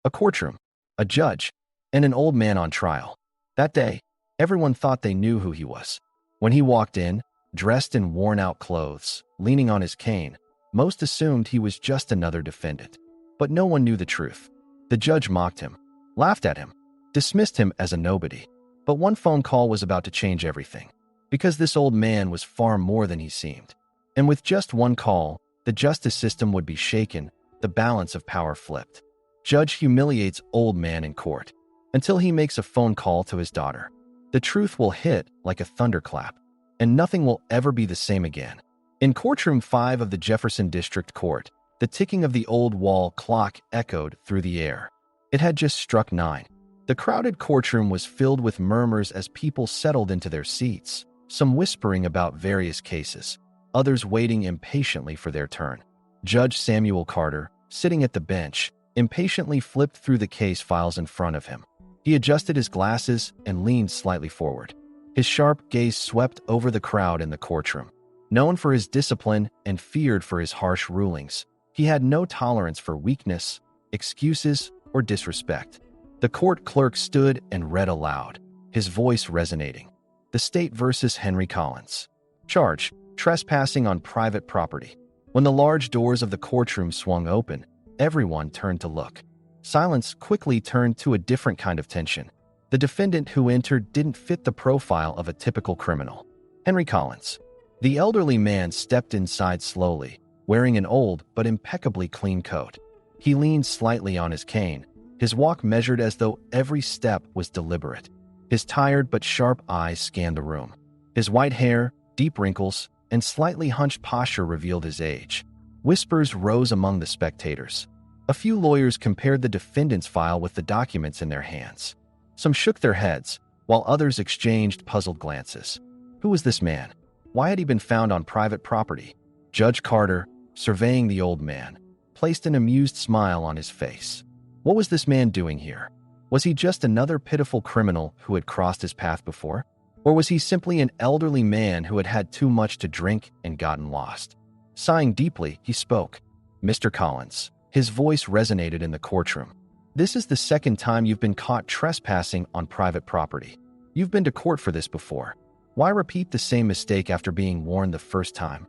A courtroom, a judge, and an old man on trial. That day, everyone thought they knew who he was. When he walked in, dressed in worn-out clothes, leaning on his cane, most assumed he was just another defendant. But no one knew the truth. The judge mocked him, laughed at him, dismissed him as a nobody. But one phone call was about to change everything, because this old man was far more than he seemed. And with just one call, the justice system would be shaken, the balance of power flipped. Judge humiliates old man in court until he makes a phone call to his daughter. The truth will hit like a thunderclap, and nothing will ever be the same again. In courtroom 5 of the Jefferson District Court, the ticking of the old wall clock echoed through the air. It had just struck 9. The crowded courtroom was filled with murmurs as people settled into their seats, some whispering about various cases, others waiting impatiently for their turn. Judge Samuel Carter, sitting at the bench, impatiently flipped through the case files in front of him. He adjusted his glasses and leaned slightly forward. His sharp gaze swept over the crowd in the courtroom. Known for his discipline and feared for his harsh rulings, he had no tolerance for weakness, excuses, or disrespect. The court clerk stood and read aloud, his voice resonating. The state versus Henry Collins. Charge: trespassing on private property. When the large doors of the courtroom swung open, everyone turned to look. Silence quickly turned to a different kind of tension. The defendant who entered didn't fit the profile of a typical criminal. Henry Collins. The elderly man stepped inside slowly, wearing an old but impeccably clean coat. He leaned slightly on his cane, his walk measured as though every step was deliberate. His tired but sharp eyes scanned the room. His white hair, deep wrinkles, and slightly hunched posture revealed his age. Whispers rose among the spectators. A few lawyers compared the defendant's file with the documents in their hands. Some shook their heads, while others exchanged puzzled glances. Who was this man? Why had he been found on private property? Judge Carter, surveying the old man, placed an amused smile on his face. What was this man doing here? Was he just another pitiful criminal who had crossed his path before? Or was he simply an elderly man who had had too much to drink and gotten lost? Sighing deeply, he spoke. Mr. Collins. His voice resonated in the courtroom. This is the second time you've been caught trespassing on private property. You've been to court for this before. Why repeat the same mistake after being warned the first time?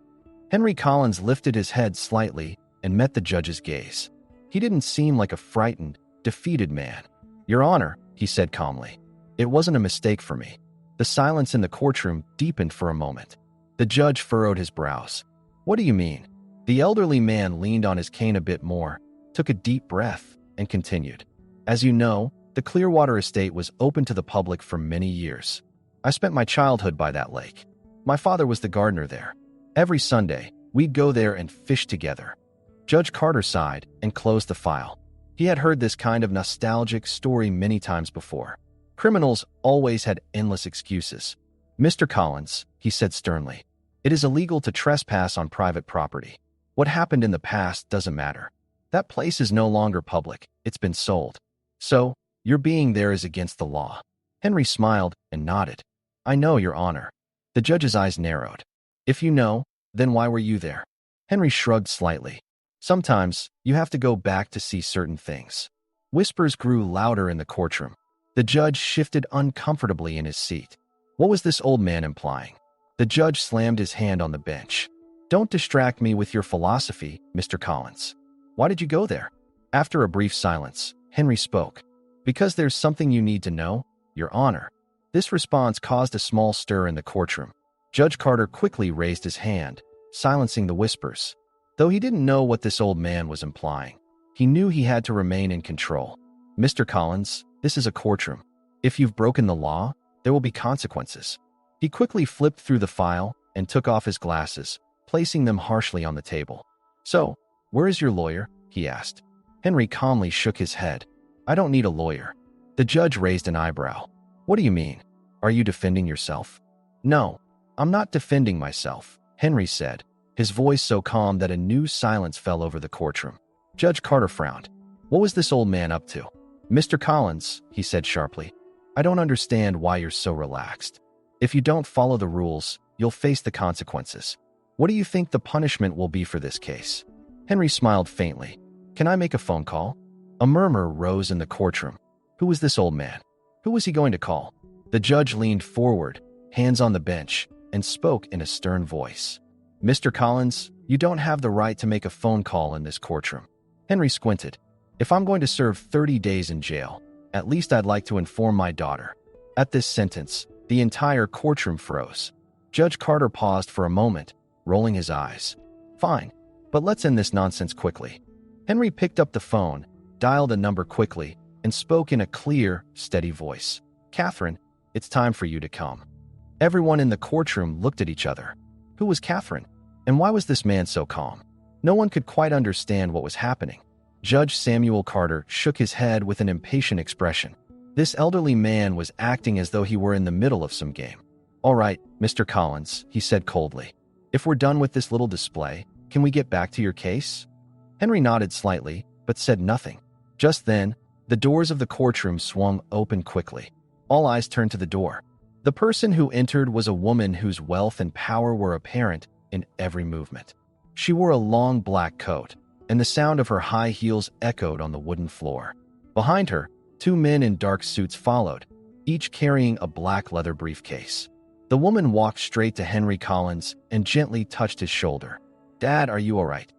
Henry Collins lifted his head slightly and met the judge's gaze. He didn't seem like a frightened, defeated man. Your Honor, he said calmly, it wasn't a mistake for me. The silence in the courtroom deepened for a moment. The judge furrowed his brows. What do you mean? The elderly man leaned on his cane a bit more, took a deep breath, and continued. As you know, the Clearwater estate was open to the public for many years. I spent my childhood by that lake. My father was the gardener there. Every Sunday, we'd go there and fish together. Judge Carter sighed and closed the file. He had heard this kind of nostalgic story many times before. Criminals always had endless excuses. Mr. Collins, he said sternly, it is illegal to trespass on private property. What happened in the past doesn't matter. That place is no longer public. It's been sold. So, your being there is against the law. Henry smiled and nodded. I know, Your Honor. The judge's eyes narrowed. If you know, then why were you there? Henry shrugged slightly. Sometimes, you have to go back to see certain things. Whispers grew louder in the courtroom. The judge shifted uncomfortably in his seat. What was this old man implying? The judge slammed his hand on the bench. Don't distract me with your philosophy, Mr. Collins. Why did you go there? After a brief silence, Henry spoke. Because there's something you need to know, Your Honor. This response caused a small stir in the courtroom. Judge Carter quickly raised his hand, silencing the whispers. Though he didn't know what this old man was implying, he knew he had to remain in control. Mr. Collins, this is a courtroom. If you've broken the law, there will be consequences. He quickly flipped through the file and took off his glasses, placing them harshly on the table. So, where is your lawyer? He asked. Henry calmly shook his head. I don't need a lawyer. The judge raised an eyebrow. What do you mean? Are you defending yourself? No, I'm not defending myself, Henry said, his voice so calm that a new silence fell over the courtroom. Judge Carter frowned. What was this old man up to? Mr. Collins, he said sharply, I don't understand why you're so relaxed. If you don't follow the rules, you'll face the consequences. What do you think the punishment will be for this case? Henry smiled faintly. Can I make a phone call? A murmur rose in the courtroom. Who was this old man? Who was he going to call? The judge leaned forward, hands on the bench, and spoke in a stern voice. Mr. Collins, you don't have the right to make a phone call in this courtroom. Henry squinted. If I'm going to serve 30 days in jail, at least I'd like to inform my daughter. At this sentence, the entire courtroom froze. Judge Carter paused for a moment, rolling his eyes. Fine, but let's end this nonsense quickly. Henry picked up the phone, dialed a number quickly, and spoke in a clear, steady voice. Catherine, it's time for you to come. Everyone in the courtroom looked at each other. Who was Catherine? And why was this man so calm? No one could quite understand what was happening. Judge Samuel Carter shook his head with an impatient expression. This elderly man was acting as though he were in the middle of some game. All right, Mr. Collins, he said coldly. If we're done with this little display, can we get back to your case? Henry nodded slightly, but said nothing. Just then, the doors of the courtroom swung open quickly. All eyes turned to the door. The person who entered was a woman whose wealth and power were apparent in every movement. She wore a long black coat, and the sound of her high heels echoed on the wooden floor. Behind her, two men in dark suits followed, each carrying a black leather briefcase. The woman walked straight to Henry Collins and gently touched his shoulder. Dad, are you all right?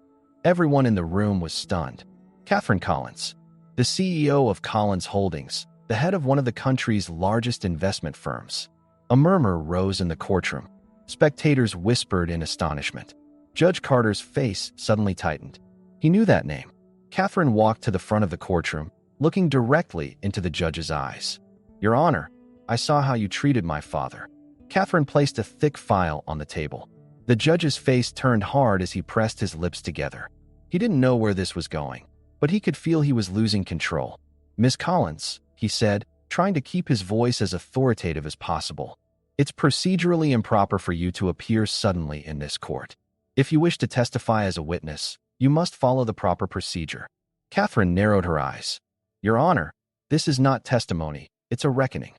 Everyone in the room was stunned. Catherine Collins, the CEO of Collins Holdings, the head of one of the country's largest investment firms. A murmur rose in the courtroom. Spectators whispered in astonishment. Judge Carter's face suddenly tightened. He knew that name. Catherine walked to the front of the courtroom, looking directly into the judge's eyes. Your Honor, I saw how you treated my father. Catherine placed a thick file on the table. The judge's face turned hard as he pressed his lips together. He didn't know where this was going, but he could feel he was losing control. Miss Collins, he said, trying to keep his voice as authoritative as possible. It's procedurally improper for you to appear suddenly in this court. If you wish to testify as a witness, you must follow the proper procedure. Catherine narrowed her eyes. Your Honor, this is not testimony, it's a reckoning.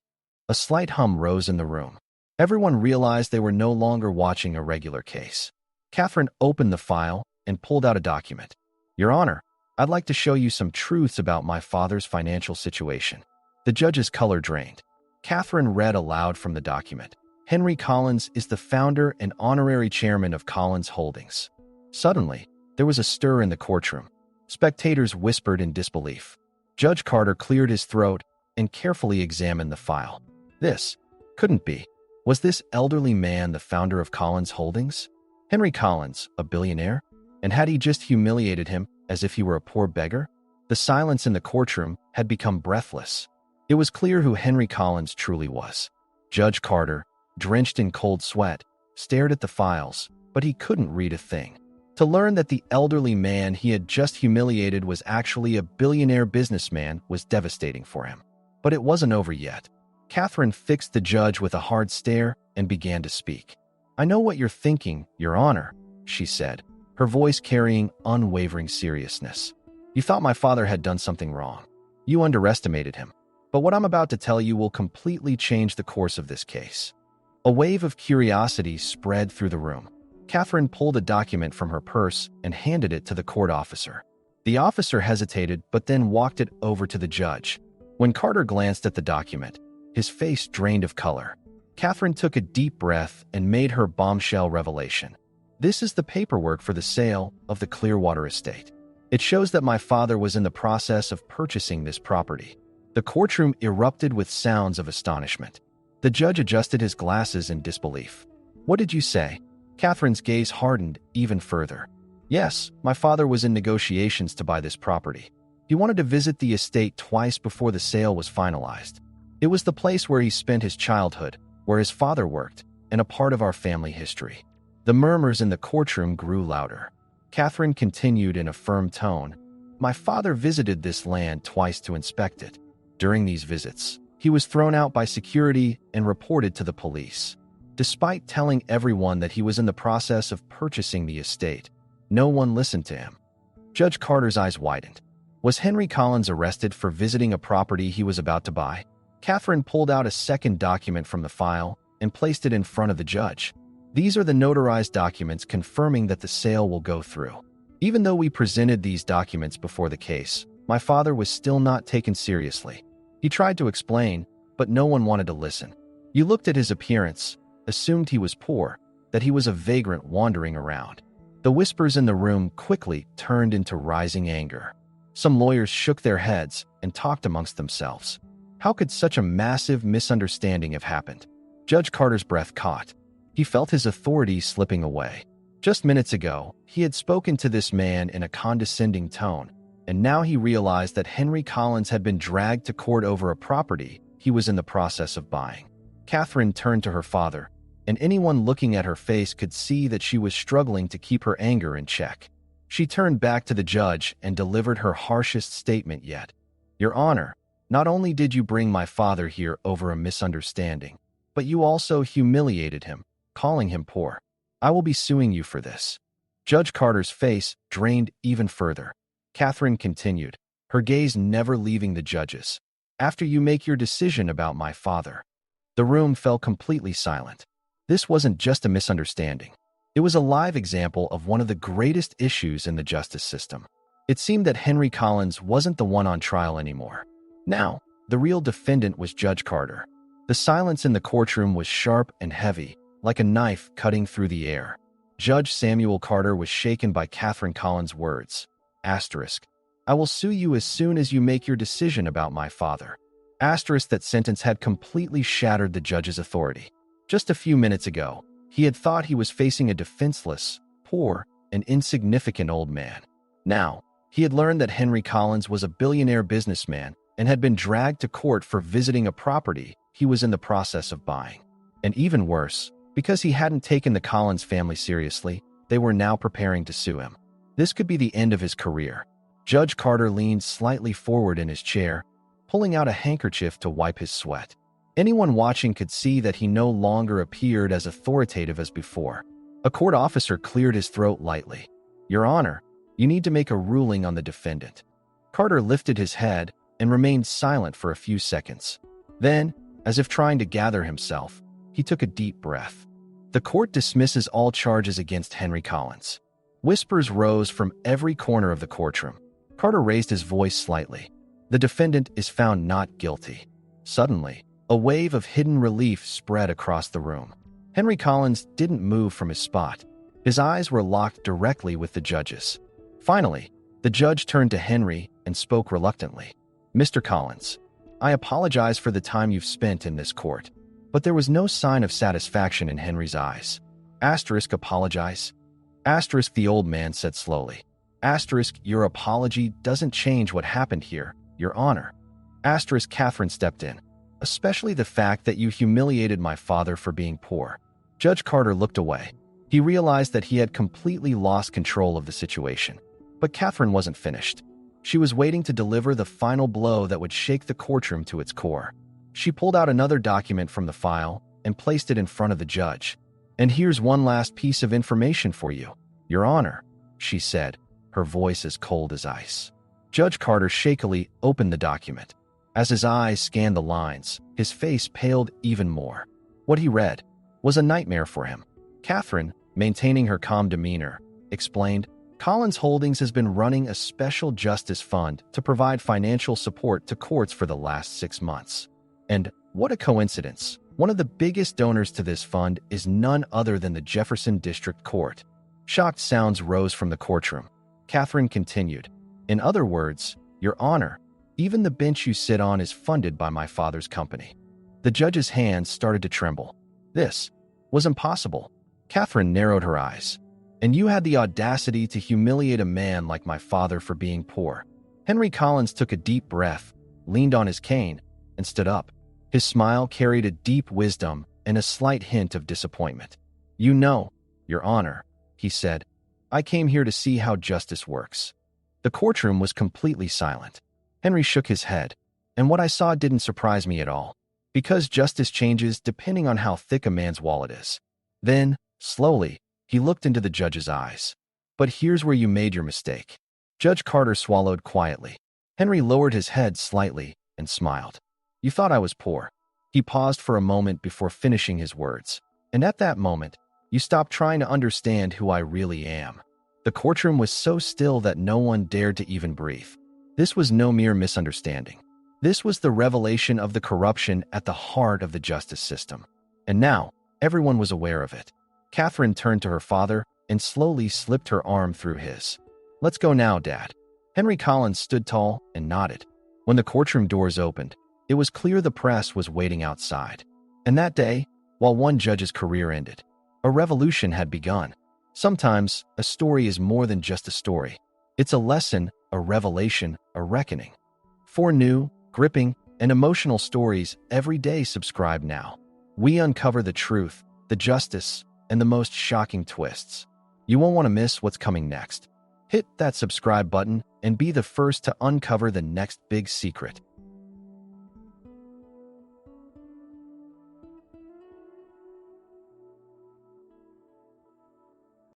A slight hum rose in the room. Everyone realized they were no longer watching a regular case. Catherine opened the file and pulled out a document. Your Honor, I'd like to show you some truths about my father's financial situation. The judge's color drained. Catherine read aloud from the document. Henry Collins is the founder and honorary chairman of Collins Holdings. Suddenly, there was a stir in the courtroom. Spectators whispered in disbelief. Judge Carter cleared his throat and carefully examined the file. This couldn't be. Was this elderly man the founder of Collins Holdings? Henry Collins, a billionaire? And had he just humiliated him as if he were a poor beggar? The silence in the courtroom had become breathless. It was clear who Henry Collins truly was. Judge Carter, drenched in cold sweat, stared at the files, but he couldn't read a thing. To learn that the elderly man he had just humiliated was actually a billionaire businessman was devastating for him. But it wasn't over yet. Catherine fixed the judge with a hard stare and began to speak. I know what you're thinking, Your Honor, she said, her voice carrying unwavering seriousness. You thought my father had done something wrong. You underestimated him. But what I'm about to tell you will completely change the course of this case. A wave of curiosity spread through the room. Catherine pulled a document from her purse and handed it to the court officer. The officer hesitated but then walked it over to the judge. When Carter glanced at the document, his face drained of color. Catherine took a deep breath and made her bombshell revelation. This is the paperwork for the sale of the Clearwater estate. It shows that my father was in the process of purchasing this property. The courtroom erupted with sounds of astonishment. The judge adjusted his glasses in disbelief. What did you say? Catherine's gaze hardened even further. Yes, my father was in negotiations to buy this property. He wanted to visit the estate twice before the sale was finalized. It was the place where he spent his childhood, where his father worked, and a part of our family history. The murmurs in the courtroom grew louder. Catherine continued in a firm tone. My father visited this land twice to inspect it. During these visits, he was thrown out by security and reported to the police. Despite telling everyone that he was in the process of purchasing the estate, no one listened to him. Judge Carter's eyes widened. Was Henry Collins arrested for visiting a property he was about to buy? Catherine pulled out a second document from the file and placed it in front of the judge. These are the notarized documents confirming that the sale will go through. Even though we presented these documents before the case, My father was still not taken seriously. He tried to explain, but no one wanted to listen. You looked at his appearance, assumed he was poor, that he was a vagrant wandering around. The whispers in the room quickly turned into rising anger. Some lawyers shook their heads and talked amongst themselves. How could such a massive misunderstanding have happened? Judge Carter's breath caught. He felt his authority slipping away. Just minutes ago, he had spoken to this man in a condescending tone, and now he realized that Henry Collins had been dragged to court over a property he was in the process of buying. Catherine turned to her father, and anyone looking at her face could see that she was struggling to keep her anger in check. She turned back to the judge and delivered her harshest statement yet. Your Honor, not only did you bring my father here over a misunderstanding, but you also humiliated him, calling him poor. I will be suing you for this. Judge Carter's face drained even further. Catherine continued, her gaze never leaving the judges. After you make your decision about my father. The room fell completely silent. This wasn't just a misunderstanding. It was a live example of one of the greatest issues in the justice system. It seemed that Henry Collins wasn't the one on trial anymore. Now, the real defendant was Judge Carter. The silence in the courtroom was sharp and heavy, like a knife cutting through the air. Judge Samuel Carter was shaken by Catherine Collins' words. Asterisk. I will sue you as soon as you make your decision about my father. Asterisk. That sentence had completely shattered the judge's authority. Just a few minutes ago, he had thought he was facing a defenseless, poor, and insignificant old man. Now, he had learned that Henry Collins was a billionaire businessman and had been dragged to court for visiting a property he was in the process of buying. And even worse, because he hadn't taken the Collins family seriously, they were now preparing to sue him. This could be the end of his career. Judge Carter leaned slightly forward in his chair, pulling out a handkerchief to wipe his sweat. Anyone watching could see that he no longer appeared as authoritative as before. A court officer cleared his throat lightly. Your Honor, you need to make a ruling on the defendant. Carter lifted his head and remained silent for a few seconds. Then, as if trying to gather himself, he took a deep breath. The court dismisses all charges against Henry Collins. Whispers rose from every corner of the courtroom. Carter raised his voice slightly. The defendant is found not guilty. Suddenly, a wave of hidden relief spread across the room. Henry Collins didn't move from his spot. His eyes were locked directly with the judge's. Finally, the judge turned to Henry and spoke reluctantly. Mr. Collins, I apologize for the time you've spent in this court. But there was no sign of satisfaction in Henry's eyes. Asterisk. Apologize? Asterisk. The old man said slowly. Asterisk. Your apology doesn't change what happened here, Your Honor. Asterisk. Catherine stepped in. Especially the fact that you humiliated my father for being poor. Judge Carter looked away. He realized that he had completely lost control of the situation. But Catherine wasn't finished. She was waiting to deliver the final blow that would shake the courtroom to its core. She pulled out another document from the file and placed it in front of the judge. And here's one last piece of information for you, Your Honor, she said, her voice as cold as ice. Judge Carter shakily opened the document. As his eyes scanned the lines, his face paled even more. What he read was a nightmare for him. Catherine, maintaining her calm demeanor, explained, Collins Holdings has been running a special justice fund to provide financial support to courts for the last 6 months. And what a coincidence. One of the biggest donors to this fund is none other than the Jefferson District Court. Shocked sounds rose from the courtroom. Catherine continued, in other words, Your Honor, even the bench you sit on is funded by my father's company. The judge's hands started to tremble. This was impossible. Catherine narrowed her eyes. And you had the audacity to humiliate a man like my father for being poor. Henry Collins took a deep breath, leaned on his cane, and stood up. His smile carried a deep wisdom and a slight hint of disappointment. You know, Your Honor, he said, I came here to see how justice works. The courtroom was completely silent. Henry shook his head, and what I saw didn't surprise me at all, because justice changes depending on how thick a man's wallet is. Then, slowly, he looked into the judge's eyes. But here's where you made your mistake. Judge Carter swallowed quietly. Henry lowered his head slightly and smiled. You thought I was poor. He paused for a moment before finishing his words. And at that moment, you stopped trying to understand who I really am. The courtroom was so still that no one dared to even breathe. This was no mere misunderstanding. This was the revelation of the corruption at the heart of the justice system. And now, everyone was aware of it. Catherine turned to her father and slowly slipped her arm through his. "Let's go now, Dad." Henry Collins stood tall and nodded. When the courtroom doors opened, it was clear the press was waiting outside. And that day, while one judge's career ended, a revolution had begun. Sometimes, a story is more than just a story. It's a lesson, a revelation, a reckoning. For new, gripping, and emotional stories every day, subscribe now. We uncover the truth, the justice, and the most shocking twists. You won't want to miss what's coming next. Hit that subscribe button and be the first to uncover the next big secret.